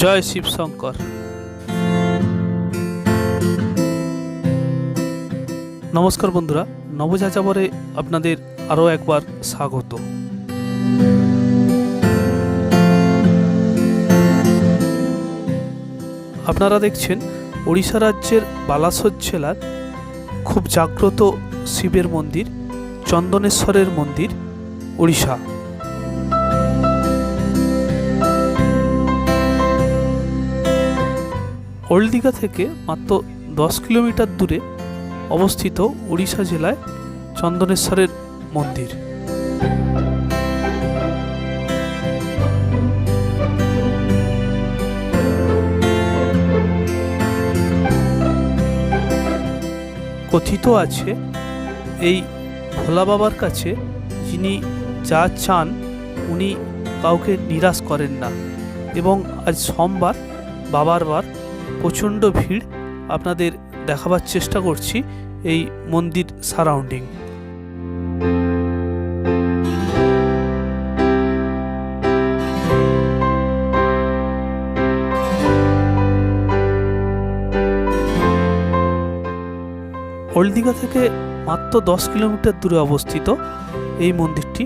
জয় শিব শঙ্কর। নমস্কার বন্ধুরা, নবযাযাবরে আপনাদের আরও একবার স্বাগত। আপনারা দেখছেন ওড়িশা রাজ্যের বালাসোর জেলার খুব জাগ্রত শিবের মন্দির চন্দনেশ্বরের মন্দির, ওড়িশা। ওল্ড দীঘা থেকে মাত্র 10 কিলোমিটার দূরে অবস্থিত ওড়িশা জেলায় চন্দনেশ্বরের মন্দির। কথিত আছে এই ভোলা বাবার কাছে যিনি যা চান উনি কাউকে নিরাশ করেন না, এবং আজ সোমবার বাবার বার, প্রচণ্ড ভিড় আপনাদের দেখাবার চেষ্টা করছি এই মন্দির সারাউন্ডিং। ওল্ড দীঘা থেকে মাত্র 10 কিলোমিটার দূরে অবস্থিত এই মন্দিরটি।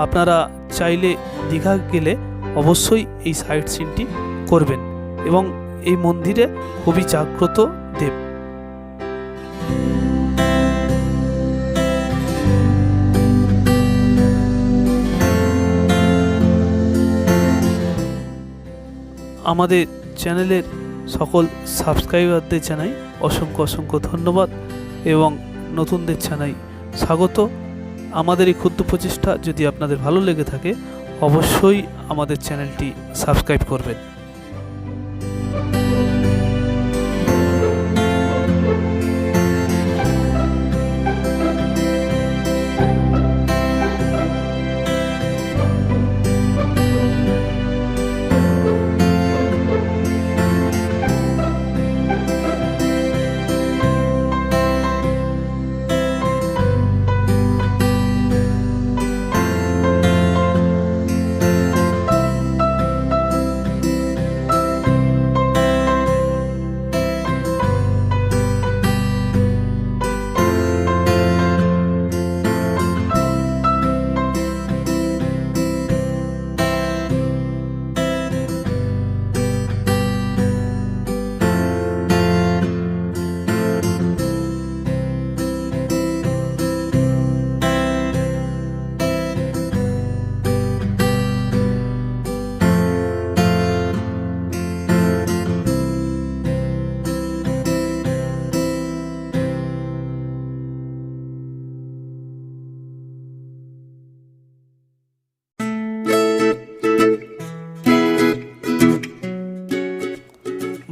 আপনারা চাইলে দীঘা গেলে অবশ্যই এই সাইট সিনটি করবেন, এবং এই মন্দিরে খুবই জাগ্রত দেব। আমাদের চ্যানেলের সকল সাবস্ক্রাইবারদের জানাই অসংখ্য অসংখ্য ধন্যবাদ, এবং নতুনদের জানাই স্বাগত। আমাদের এই ক্ষুদ্র প্রচেষ্টা যদি আপনাদের ভালো লেগে থাকে অবশ্যই আমাদের চ্যানেলটি সাবস্ক্রাইব করবেন।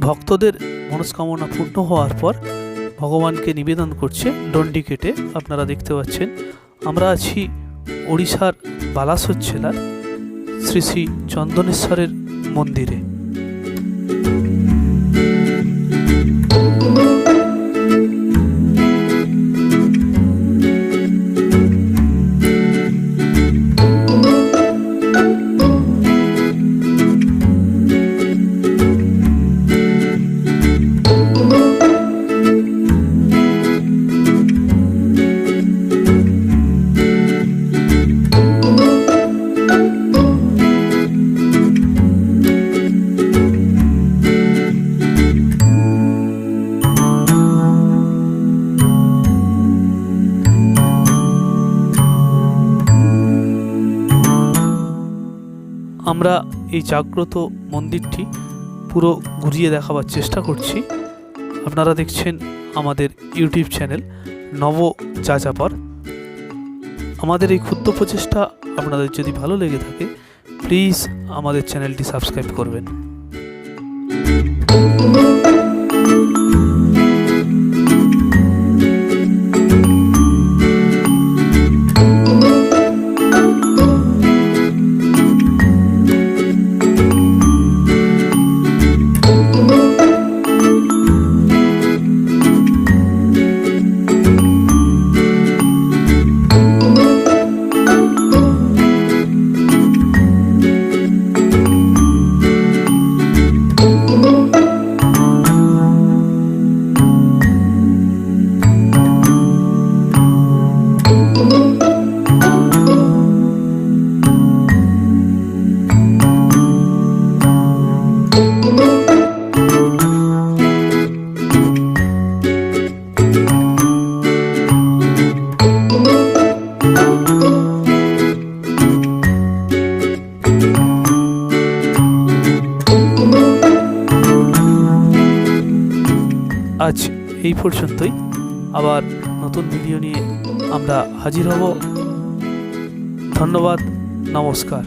ভক্তদের মনস্কামনা পূর্ণ হওয়ার পর ভগবানকে নিবেদন করছে ডন্ডি কেটে। আপনারা দেখতে পাচ্ছেন আমরা আছি ওড়িশার বালাসোর জেলার শ্রী শ্রী চন্দনেশ্বরের মন্দিরে। আমরা এই জাগ্রত মন্দিরটি পুরো ঘুরিয়ে দেখাবার চেষ্টা করছি। আপনারা দেখছেন আমাদের ইউটিউব চ্যানেল নবযাযাবর। আমাদের এই ক্ষুদ্র প্রচেষ্টা আপনাদের যদি ভালো লেগে থাকে প্লিজ আমাদের চ্যানেলটি সাবস্ক্রাইব করবেন। এই পর্যন্তই। আবার নতুন ভিডিও নিয়ে আমরা হাজির হব। ধন্যবাদ, নমস্কার।